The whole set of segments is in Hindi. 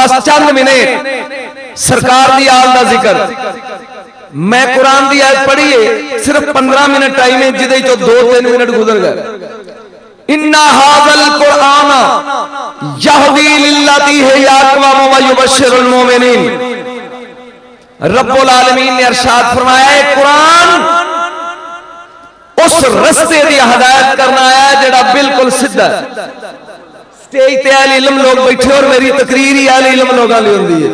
बस चंद मिनट सरकार दी आल दा जिक्र। मैं कुरान दी आयत पढ़ी है, सिर्फ 15 मिनट टाइम है, जिदे चो 2-3 मिनट गुजर गए। इन्ना हाज़ल कुरान यहदी लिल्लती है याक़वम व युबश्शिरुल मोमिनीन। रब्बुल आलमीन ने इरशाद फरमाया है, कुरान उस रस्ते दी हिदायत करना है जेड़ा बिल्कुल सीधा है। स्टेज ते अहले इल्म लोग बैठे और मेरी तकरीर ही अहले इल्म लोगों ली होंदी है।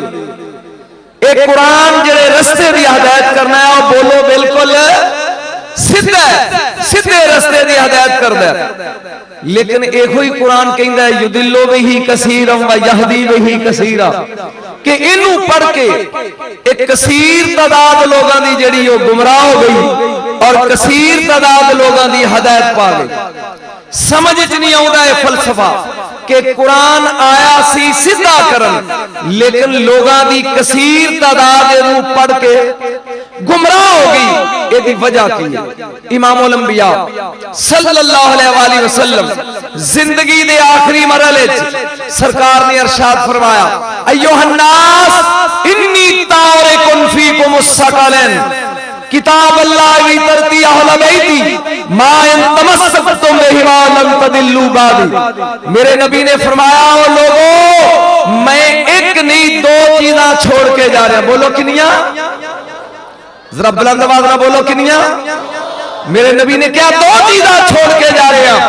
एक कुरान जेड़े रस्ते दी हिदायत करना है, वो बोलो बिल्कुल सीधा है, सीधे रस्ते दी हिदायत करदा है। लेकिन एको ही कुरान कहंदा है युदिल्लु बिही कसीरम व यहदी बिही कसीरा, कि इनू पढ़ के एक कसीर तादाद लोगों की जेड़ी वो गुमराह हो गई और कसीर तादाद लोगों की हिदायत पा गई। समझ च नहीं आता है फलसफा कि कुरान आया सी सीधा करन, लेकिन लोगों की कसीर तादाद पढ़ के गुमराह हो गई। इसकी वजह की है, इमामुल अंबिया सल्लल्लाहु अलैहि वसल्लम जिंदगी दे आखिरी मरहले सरकार ने इरशाद फरमाया, अय्युहन्नास इन्नी तारिकुन फीकुमुस सकलन किताब अल्लाह वी तरती अहल बैती मा इन तमस्सकतुम बिही मा लन तदिल्लु बादी। मेरे नबी ने फरमाया, ओ लोगों, मैं एक नहीं दो चीज़ां छोड़ के जा रहा। बोलो किनिया, जरा बुलंद आवाज में बोलो किनिया। मेरे नबी ने क्या दो चीज़ां छोड़ के जा रहे हैं,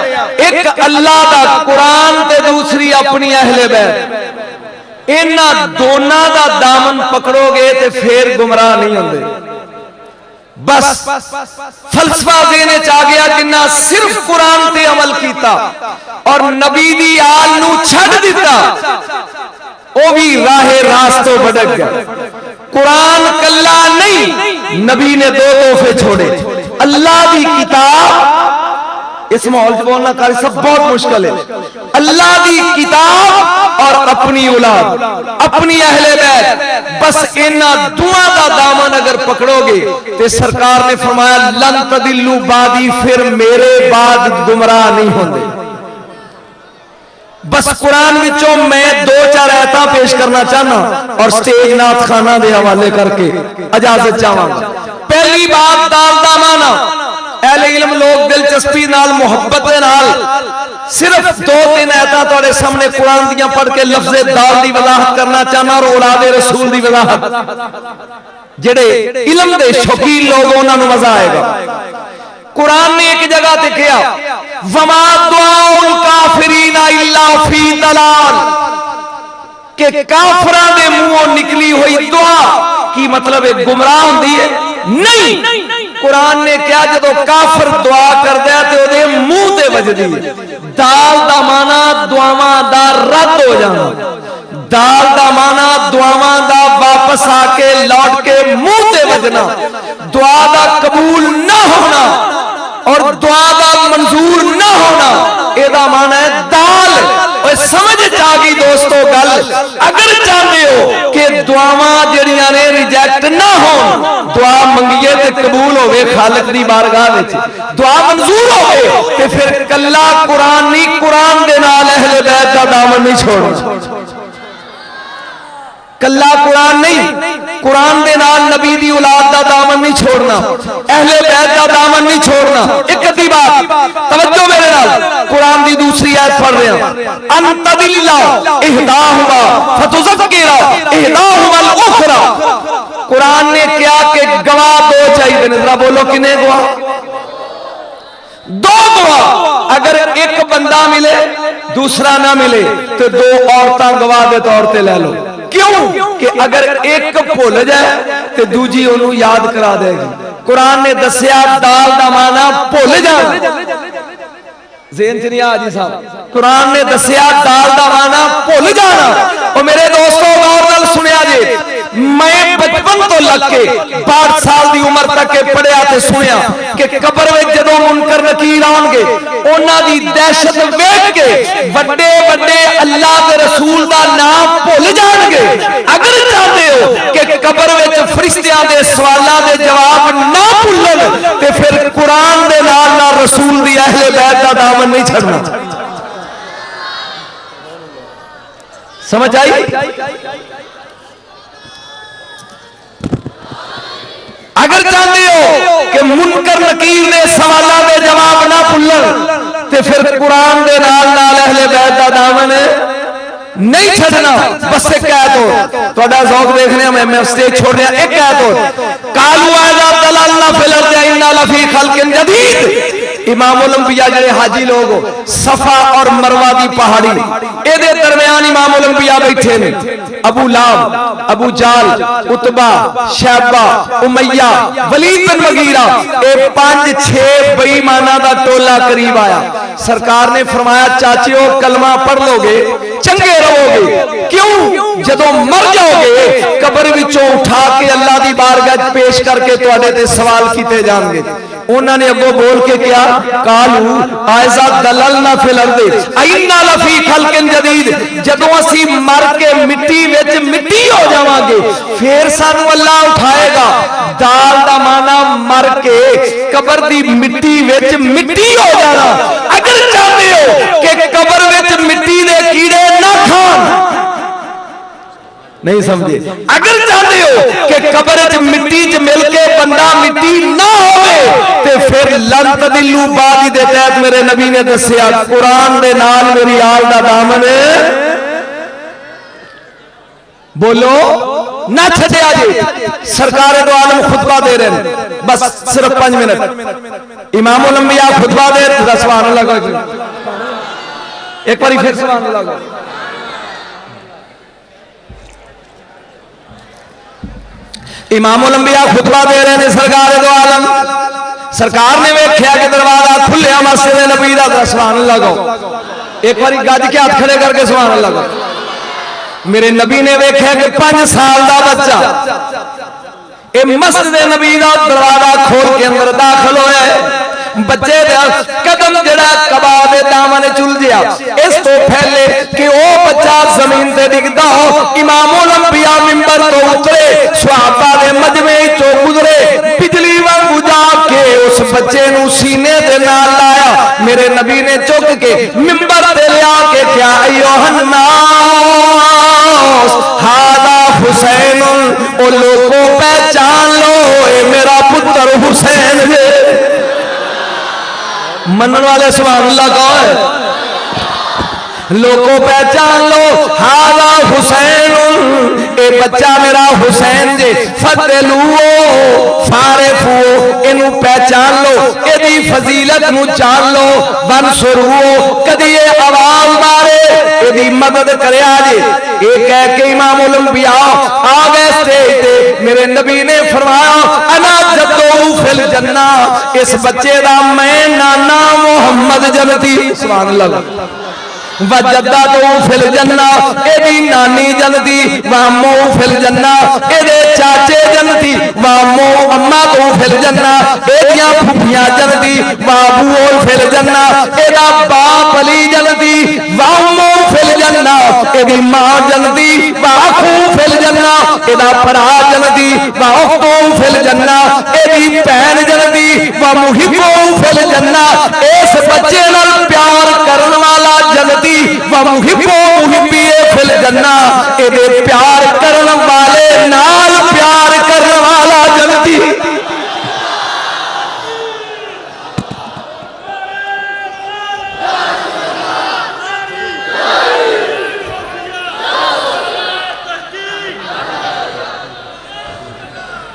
एक अल्लाह दा कुरान ते दूसरी अपनी अहले बैत। इन्हां दोनों दा दामन पकड़ोगे ते फिर गुमराह नहीं होंदे। बस फलसफा देने चा गया जिन्ना सिर्फ कुरान ते अमल किया और नबी दी आल नू छड़ दिता, वो भी राहे रास्तों भटक गया। कुरान कल्ला नहीं, नबी ने दो तोहफे छोड़े, अल्लाह दी किताब। इस माहौल से बोलना कारी सब बहुत मुश्किल है। अल्लाह दी किताब और अपनी औलाद, अपनी अहले बैत, बस इन्हां दुआ दा दामन अगर पकड़ोगे तो सरकार ने फरमाया लन तदिल्लु बादी, फिर मेरे बाद गुमराह नहीं होंगे। बस कुरान विचों मैं 2-4 आयतां पेश करना चाहना और स्टेज नाथ खाना दे हवाले करके इजाजत चाहांगा। पहली बात, दाल दा माना। अहले इल्म लोग दिलचस्पी नाल मुहब्बत दे नाल सिर्फ 2-3 आयतां तुहाडे सामने कुरान दियां पढ़ के लफ्ज़े दाल दी वजाहत करना चाहना और औलादे रसूल दी वजाहत। जेड़े इल्म दे शौकीन लोग उन्हां नूं मजा आएगा। कुरान ने एक जगह ते कहा, वमा दुआउल काफिरीना इल्ला फी दलाल, के काफिरां दे मुंहों निकली हुई दुआ की मतलब है गुमराह हुंदी है? नहीं। कुरान ने क्या, जदों काफिर दुआ करदा है ते ओदे मुंह ते वजदी है। दाल दा माना दुआवां दा रद्द हो जाना, दाल दा माना दुआवां दा वापस आके लौट के मुंह ते वजना, दुआ दा कबूल ना होना और दुआ दा मंजूर ना होना, एदा माना है दाल। और समझ आ गई दोस्तों गल, अगर चाहते हो कि दुआवां जड़ियां ने रिजेक्ट ना हो, दुआ मंगिए ते कबूल होवे खालिक दी बारगाह विच, दुआ मंजूर होवे, ते फिर कल्ला कुरान नहीं, कुरान दे नाल अहले बैत दा दामन नहीं छोड़ना। कल्ला कुरान नहीं, कुरान दे नाल नबी दी औलाद दा दामन नहीं छोड़ना, अहले बैत दा दामन नहीं छोड़ना। एक अद्धी बात तवज्जो मेरे नाल, कुरान दी दूसरी आयत पढ़ रहे हैं, अंतदिल्ला इहदाहुमा फतुज़क्किरा इहदाहुमल उखरा। कुरान ने क्या कि गवाह दो चाहिए, जरा बोलो किने गवाह? दो गवाह। अगर एक बंदा मिले दूसरा ना मिले तो 2 औरतां गवाह दे तौर पे ले लो। क्यों कि अगर एक भुल जाए तो दूजी ओनू याद करा देगी। कुरान ने दसिया दाल दा माना भुल जाना, ज़हन च नहीं आ जी साहब। कुरान ने दसिया दाल दा माना भुल जाना। और मेरे दोस्तों गौर नाल सुनिया जे, मैं बचपन तो लग के 12 साल की उम्र तक के पढ़िया ते सुनिया कि कबर में जदों मुनकर नकीर आउणगे उन्हां दी दहशत वेख के वड्डे वड्डे अल्लाह दे रसूल दा नाम भुल जाणगे। अगर चाहते हो कि कबर विच फरिश्तियां दे सवालां दे जवाब ना भुल्लन ते फिर कुरान दे नाल रसूल दी अहले बैत दा दामन नहीं छड्डना। समझ आई? अगर चाहते हो कि मुनकर नकीर ने सवालों के जवाब ना भुलन तो फिर कुरान के नाल नाल अहले बैत दा दामन नहीं छड़ना। बस एक कह दो थोड़ा ज़ौक देखने में मैं स्टेज छोड़ रहा। एक कह दो कालू आजा दलालना फिल अर्ज़ इन्ना लफी खल्किन जदीद। इमाम ओलंपिया जड़े हाजी लोग सफा और मरवा की पहाड़ी ए दरम्यान इमाम ओलंपिया बैठे ने। अबू लाब, अबू जाल, उतबा, शैबा, उमैया, वलीद बिन मगीरा, ये 5-6 बेईमाना का टोला करीब आया। सरकार ने फरमाया चाचियो कलमा पढ़ लोगे चंगे रहोगे। क्यों? जदों मर जाओगे कब्र विचों उठा के अल्लाह की बारगाह पेश करके तुहाडे ते सवाल कीते जाणगे। उन्होंने अगो बोल के क्या कालू आयजा दललना फिल अर्ज़ इन्ना लफी खल्किन जदीद। जदों असी मर के मिट्टी विच मिट्टी हो जावांगे फिर सानू अल्लाह उठाएगा। दाल दा माना मर के कब्र दी मिट्टी विच मिट्टी हो जाना। अगर चाहते हो कि कब्र विच मिट्टी दे कीड़े ना खान, नहीं समझे? अगर चाहते हो कि कब्र च मिट्टी च मिल के बंदा मिट्टी ना होवे ते फिर लन तदिल्लू बादी दे तहत मेरे नबी ने दसिया कुरान दे नाल मेरी आल दा दामन बोलो ना छड्या जे। सरकार दो आलम खुतबा दे रहे हैं बस सिर्फ 5 मिनट। इमाम ओलंपिया खुतबा दे रहे सुभान अल्लाह। एक बार फिर सुभान अल्लाह। इमाम ओलंपिया खुतबा दे रहे हैं सरकार दो आलम। सरकार ने वेख्या कि दरवाजा खुलिया मस्जिद नबी दा सुभान अल्लाह। एक बार गज के हाथ खड़े करके सुभान अल्लाह। मेरे नबी ने वेख्या कि 5 साल का बच्चा ये मस्जिद नबी का दरवाजा खोल के अंदर दाखिल होया। बच्चे कदम जड़ा कबा दे दामन चुलझिया इस तो पहले कि वो बच्चा जमीन से डिगदा हो इमाम ओलंपिया मिंबर तो उतरे सहाबा दे मजमे चो गुजरे बिजली वांगू जाके उस बच्चे नु सीने दे नाल लाया। मेरे नबी ने चुक के मिंबर ते लिया के क्या अय्युहन्नास हादा हुसैन। ओ लोगों पहचान लो ए मेरा पुत्र हुसैन है। मनन वाले सुभान अल्लाह कहो है। लोगों पहचान लो हादा हुसैन ए बच्चा मेरा हुसैन जे। फतेलुओ फारिफो इनू पहचान लो एदी फजीलत नु जान लो। बंसुरुओ कदी ये आवाज मारे एदी मदद करे जे। ये कह के इमाम ओलंपिया आ गए स्टेज ते। मेरे नबी ने फरमाया अना जद्दू फिल जन्ना। इस बच्चे दा मैं नाना मोहम्मद जन्नती सुभान अल्लाह। वजदा तो फिल जन्ना एदी नानी जन्नती वामो फिल जन्ना एदे चाचे जन्नती वामो अम्मा तो फिल जन्ना एदियां फुफियां जन्नती बाबू फिल जन्ना एदा बाप अली जन्नती वामो फिल जन्ना एदी मां जन्नती बाखू फिल जन्ना एदा भरा जन्नती वाखू फिल जन्ना एदी भैन जन्नती वा मुहिब्बो फिल जन्ना। इस बच्चे नाल प्यार करन वाला जन्नती वा मुहिब्बो मुहिब्बिए फिल जन्ना। एदे प्यार करन वाले नाल प्यार करन वाला जन्नती।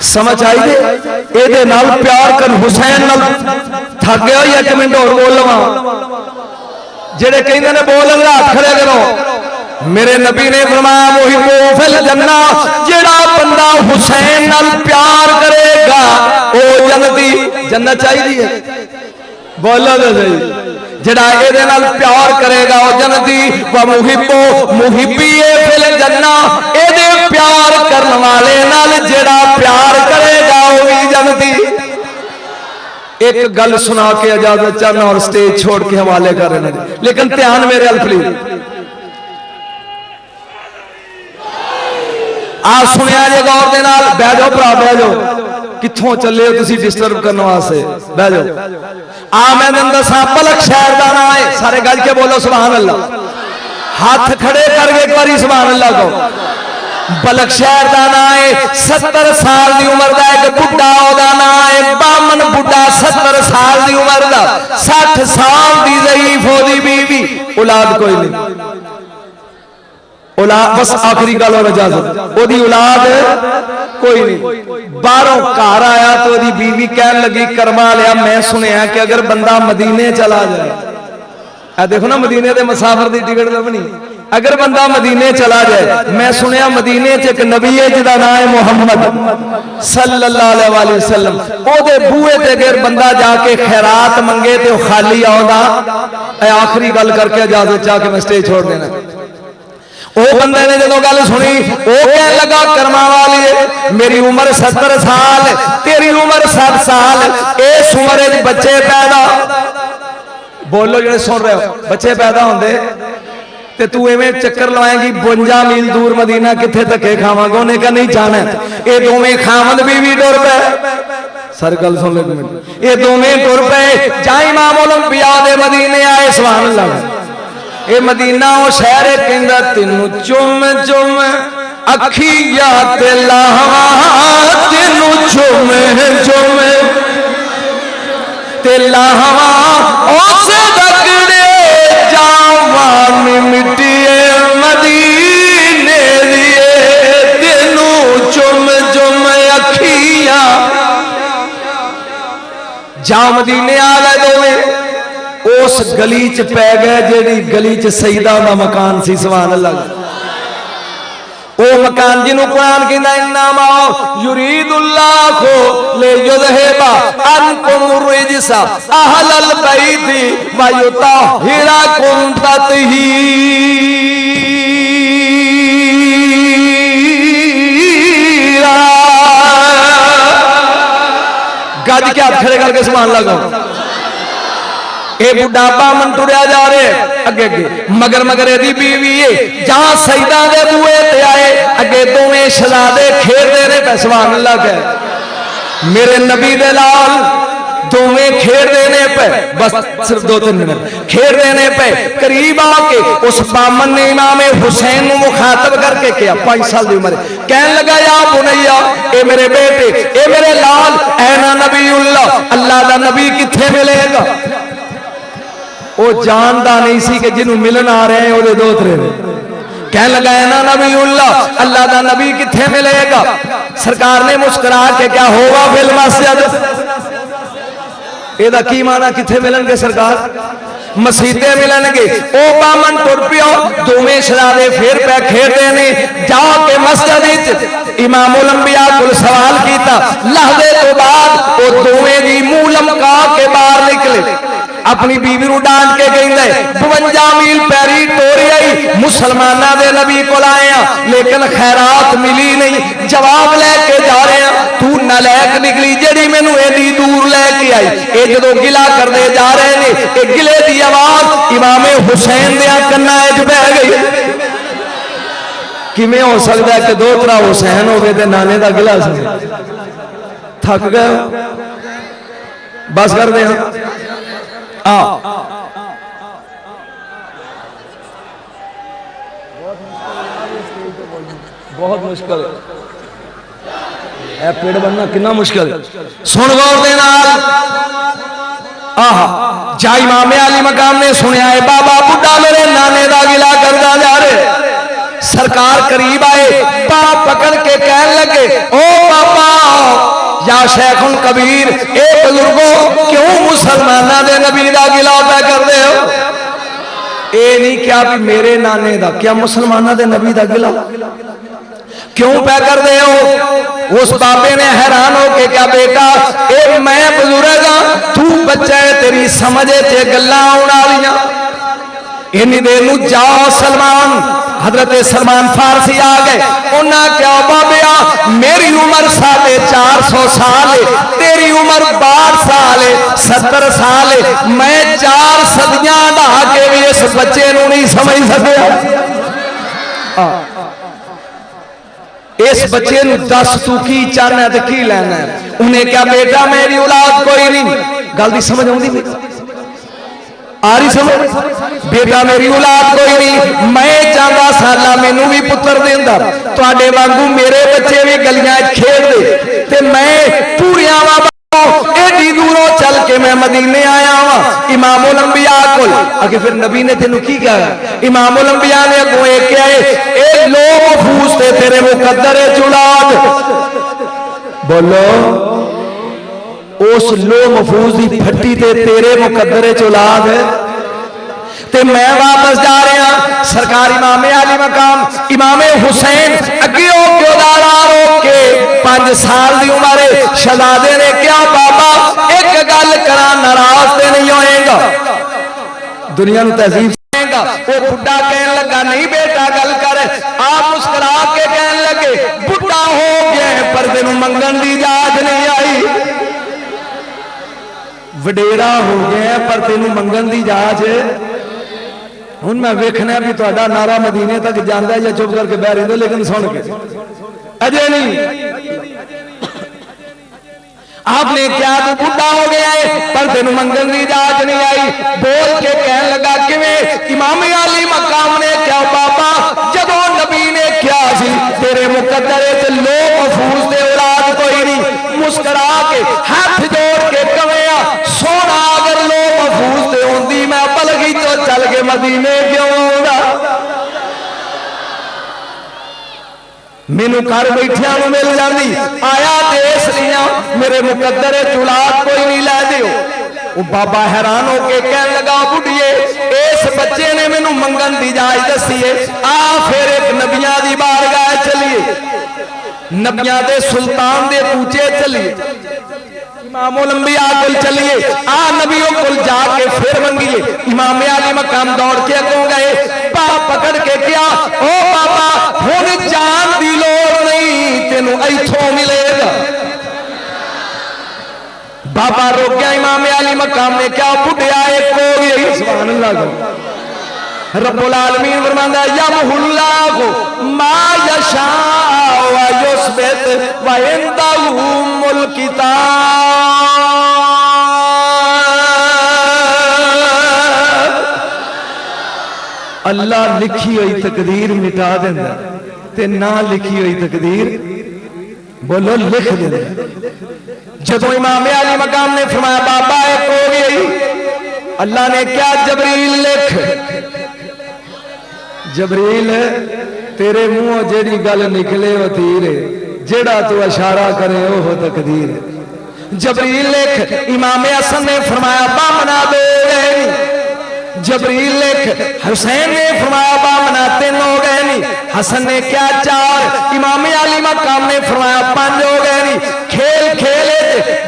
समझ आई जे एदे नाल प्यार कर हुसैन नाल थक गया। एक मिनट और बोल लवा जेड़े कहंदे ने बोल हाथ खड़े करो। मेरे नबी ने फरमाया मुहिब्बो फिल जन्ना। जेड़ा बंदा हुसैन नाल प्यार करेगा ओ जन्नती। जन्नत चाहिए बोलो तो सही। जेड़ा एदे नाल प्यार करेगा ओ जन्नती व मुहिब्बो मुहिब्बिए फिल जन्ना। एदे प्यार करने वाले नाल जेड़ा प्यार करेगा ओ भी जन्नती। एक गल सुना के इजाजत चाहना और स्टेज छोड़ के हवाले कर रहे हैं लेकिन ध्यान मेरे अल प्लीज आ सुनिया जे गौर दे नाल। बह जाओ भरा बह जाओ कित्थों चले हो तुसी डिस्टर्ब करने वास्ते बह जाओ। आ मैं दसा पलक शहर का नाम है सारे गज के बोलो सुभान अल्लाह। हाथ खड़े करके एक बार सुभान अल्लाह कहो। बलक शहर का ना है 70 साल की उम्र का एक बुढ़ा ओदा ना है बामन बुढ़ा 70 साल की उम्र का 60 साल की ज़ईफ ओदी बीवी औलाद कोई नहीं औलाद बस आखिरी गल और इजाजत ओदी औलाद कोई नहीं बाहरों घर आया तो ओदी बीवी कहन लगी करवा लिया मैं सुनिया कि अगर बंदा मदीने चला जाए देखो ना मदीने के मुसाफिर की टिकट लभनी अगर बंदा मदीने चला जाए मैं सुनिया मदीने च एक नबी है जिसका नाम है मुहम्मद सल्लल्लाहु अलैहि वसल्लम ओदे बूहे ते अगर बंदा जाके खैरात मंगे तो खाली आउंदा आखिरी गल करके इजाजत चाह के मैं स्टेज छोड़ देना वो बंदे ने जो गल सुनी वो कह लगा कर्मा वाली मेरी उम्र 70 साल तेरी उम्र 60 साल इस उम्र बच्चे पैदा बोलो जो सुन रहे हो बच्चे पैदा होंगे ते तू इवें चक्कर लवाएगी 52 मील दूर मदीना किथे धक्के खावांगा उन्हें कहा नहीं जाना ये दोवें खामद बीवी टुर पे सर गल सुन ले मिनट ये दोवें टुर पे जा इमाम ओलंपिया दे मदीने आए सुभान अल्लाह ये मदीना वो शहर है कहंदा तेनू चुम चुम अखिया ते लावा तेनू चुम चुम ते लावा उस दगड़े जावा मिट्टिए मदीने दिए तेनू चुम चुम अखिया जा मदीने आ गए दोवें उस गली च पै गए जेड़ी गली च सईदा दा मकान सी सुभान अल्लाह वो मकान जिन्हों कुरान कहता इन्नमा युरीदुल्लाहु लियुज़हिबा अन्कुम रिजसा अहलल बैति व युतहिराकुम तत्हीरा गज के हाथ खड़े करके सुभान अल्लाह कहो ये बुढ़ा बामन टुरिया जा रहे अगे अगे मगर मगर एदी बीवी है जहां सईदा दे बूहे ते आए अगे दोवें शहजादे खेलते रहे पे सुभान अल्लाह कह मेरे नबी दे लाल दोवें खेलते ने पे बस सिर्फ 2-3 मिनट खेलते ने पे करीब आके उस बामन ने इमाम हुसैन को मुखातब करके किया 5 साल की उम्र कहने लगा या बुनैया ए मेरे बेटे ए मेरे लाल ऐना नबीउल्लाह अल्लाह दा नबी किथे मिलेगा वो जानता नहीं सी कि जिन्हों मिलन आ रहे हैं वो दोतरे कह लगा ना नबीउल्लाह अल्लाह दा नबी किथे मिलेगा सरकार ने मुस्कुरा के क्या होगा फिल मस्जिद एदा की माना किथे मिलनगे सरकार मसीते मिलनगे ओ बामन टुर पियो दोवें शहजादे फिर पे खेडते ने जाके मस्जिद इमाम उलंबिया को सवाल किया लहदे तो बाद वो दोवें दी मुंह लमका के बाहर निकले अपनी बीवी को डांट के कहते 52 मील पैरी टोरी आई मुसलमाना दे नबी को आए लेकिन खैरात मिली नहीं जवाब लैके जा रहे हैं तू नलैक निकली जेड़ी मैनू एडी दूर लैके आई ये जो गिला करते जा रहे ने ये गिले की आवाज इमाम हुसैन दे कन्ना च पै गई किवें हो सकता है कि दोहरा हुसैन होवे ते नाने का गिला सुने थक गए बस कर दे बहुत मुश्किल है पेड़ बनना कितना मुश्किल है सुन गौर दे नाल जा इमाम अली मकाम ने सुनिया है बाबा बुढ़ा मेरे नाने का गिला करता जा रहे सरकार करीब आए पा पकड़ के कहने लगे ओ बाबा या शेखुन कबीर ए बुजुर्गो क्यों मुसलमाना दे नबी दा गिला पै करदे हो ए नहीं क्या भी मेरे नाने दा क्या मुसलमाना दे नबी दा गिला क्यों पै करदे हो उस बाबे ने हैरान हो के क्या बेटा ए मैं बुजुर्ग हां तू बच्चा है तेरी समझे ते गल्लां आउण वालियां इन्नी देर नूं जा सलमान हजरत सलमान फारसी आ गए उन्हें क्या बाबिया मेरी उम्र 450 साल है तेरी उम्र 62 साल है 70 साल है मैं 4 सदियां ढा के भी इस बच्चे नूं नहीं समझ सकिया इस बच्चे नूं दस तू की चाहना ते की लेना है उन्हें क्या बेटा मेरी औलाद कोई नहीं गल दी समझ आउंदी आ रही समझ बेटा मेरी औलाद कोई नहीं, मैं चाहता साला मैनू भी पुत्र देंदा, तुहाडे वांगू मेरे बच्चे भी गलियां खेडदे ते मैं पूरिया एडी दूरों चल के मैं मदीने आया वा इमाम उल अंबिया कोल। आगे फिर नबी ने तेनू की कहा? इमाम उल अंबिया ने अगों एक क्या है, ए लो महफूज ते तेरे मुकद्दर औलाद, बोलो उस लो महफूज की फट्टी ते तेरे मुकद्दर औलाद है। ते मैं वापस जा रहा सरकार इमाम आली मकाम इमाम हुसैन अगे रोक के 5 साल की उम्र शहजादे ने क्या बाबा एक गल करा नाराज ते नहीं होएगा, दुनिया में तहजीब वो बुढ़ा कहने लगा नहीं बेटा गल कर, आप मुस्कुरा के कहने लगे बुढ़ा हो गया पर तेनू मंगन की इजाजत नहीं आई, वडेरा हो गया पर तेनू मंगन की इजाजत। हुण मैं वेखना भी तुहाडा नारा मदीने तक जांदा या चुप करके बह रहिंदे, लेकिन सुन के अजे नहीं। आपने क्या तू बुढ़ा हो गया है पर तेनू मंगन की इजाजत नहीं आई, बोल के कहने लगा किवें? इमाम आली मकाम ने क्या बाबा जदों नबी ने क्या सी तेरे मुकद्दरे ते लो महफूज दे औलाद कोई नहीं, मुस्कुरा के हाथ जोड़ के कवेया सोना अगर लो महफूज दे होंदी मैं बलगी तो चल के मदीने क्यों आऊंगा, मैनू घर बैठिया मिल जाती, आया देश लिया मेरे मुकद्दर औलाद कोई नहीं लै दियो। वो बाबा हैरान होके कहने लगा बुढ़िए इस बच्चे ने मैनू मंगन की इजाजत दसी है, आ फिर एक नबिया की बारगाह चलिए, नबिया के सुल्तान के पूछे चलिए, इमाम उल अंबिया कोल चलिए, आ नबियों कोल जाके फिर मंगिए। इमाम आली मकाम दौड़ के अगों गए, बाप पकड़ के क्या ओ बाबा हुण जान दी लोड़ नहीं तेनू इथों मिलेगा। बाबा रोक गया, इमाम आली मकाम ने क्या बुढ़िया एक हो गई, सुभान अल्लाह। रब्बुल आलमीन फरमांदा यमहुल्लाहु मा यशा व युस्बित व इंदहु उम्मुल किताब। अल्लाह लिखी हुई तकदीर मिटा देंदा ते ना लिखी हुई तकदीर बोलो लिख देंदा। जदों इमाम आली मकाम ने फरमाया बाबा एक हो गई, अल्लाह ने क्या जबरील लिख, जबरील तेरे मुंहों जेड़ी गल निकले वो तीर है, जेड़ा तू इशारा करे वो तकदीर है। जबरील लिख, इमाम हसन ने फरमाया बामना दो गए, जबरील लिख, हुसैन ने फरमाया बामना 3 हो गए नहीं, हसन ने क्या 4, इमाम आली मकाम ने फरमाया 5 हो गए नहीं। खेल खेले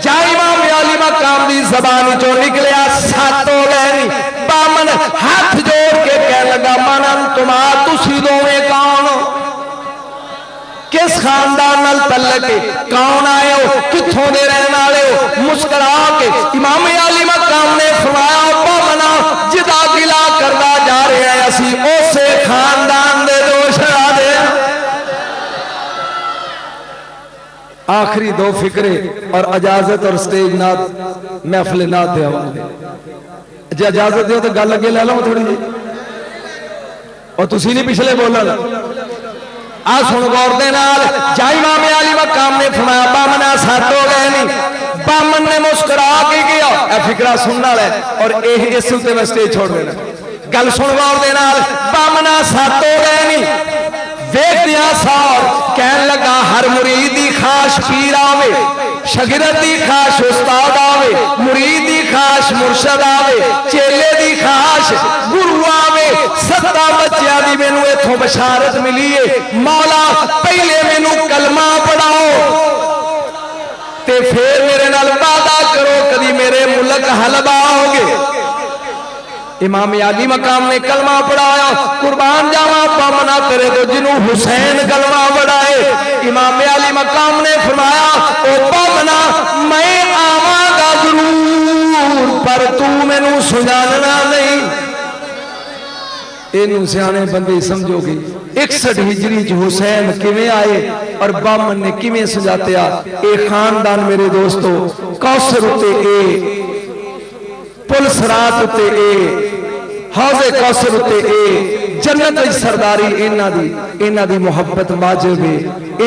जा इमाम आली मकाम की जबान चो निकलिया 7 हो गए नहीं। बामन हाथ जोड़ के कह लगा मनन तुमा तुसी दोवें कौन हो, किस खानदान नाल तल्लक है, कौन आए हो, कित्थों दे रहने वाले हो। मुस्कुरा के इमाम आली मकाम ने फरमाया बामना जिदा गिला करदा जा रहे हैं असी उसे खानदान दे दोष दे। आखिरी 2 फिक्रे और इजाजत और स्टेज नात महफिल नात दे हवाले, जे इजाजत दो तो गल अगे लै लो थोड़ी जी, और तुसी नहीं पिछले बोलन। आ सुन गौर दे नाल, जा इमाम आली मकाम ने फरमाया बामना 7 हो गए नहीं। बामन ने मुस्कुरा के गया, ए फिक्रा सुनने वाला है और यह इस उत्ते मैं स्टेज छोड़ देना। गल सुन गौर दे नाल, बामना 7 हो गए नहीं। वेखदिया सार कहन लगा हर मुरीद दी खास पीर आवे, शागिर्द दी खास उस्ताद आवे, मुरीद दी खास मुर्शद आवे, चेले दी खास गुरु आवे। 7 बच्चों की मैनू इथों बशारत मिली है, मौला पहले मैनू कलमा पढ़ाओ ते फिर मेरे नाल वादा करो कदी मेरे मुल्क हलवा आओगे। इमाम आली मकाम ने कलमा पढ़ाया, कुर्बान जावा बामना तेरे तो जिन्हों हुसैन कलमा पढ़ाए। इमाम आली मकाम ने फरमाया ओ बामना मैं आवांगा जरूर पर तू मैनू सुजानना नहीं। इनू सियाने बंदे समझोगे 61 हिजरी च हुसैन किवें आए और बामन ने किवें सजात्या। ए खानदान मेरे दोस्तों कौसर उत्ते ए पुल सरात उत्ते ए हौजे कौसर उत्ते ए जन्नत विच सरदारी इन्हां दी मुहब्बत वाजिब है,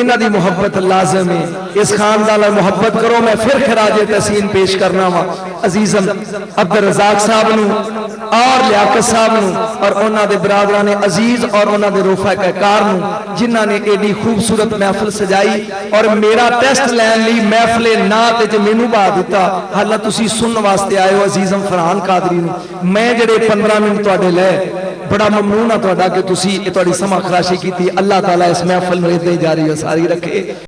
इन्हां दी मुहब्बत लाजिम है। इस खानदान नाल मुहब्बत करो। मैं फिर खराजे तहसीन पेश करना वा अजीजम अब्दुल रज़ाक साहब नूं और लियाकत साहब नूं और उन्हां दे बरादरां ने अजीज और उन्हां दे रोफाकार नूं जिन्हां ने एडी खूबसूरत महफिल सजाई और मेरा टेस्ट लैन लई महफिले नात च मैनूं बहा दिता। हालां तुसीं सुनने वास्ते आए हो अजीजम फरहान कादरी नूं। मैं जिहड़े 15 मिनट तुहाडे लै बड़ा ममनून हाँ तुहाडा कि तुसीं तुहाडी समा खराशी कीती। अल्लाह ताला इस महफिल नूं इदां ही जारी सारी रखे।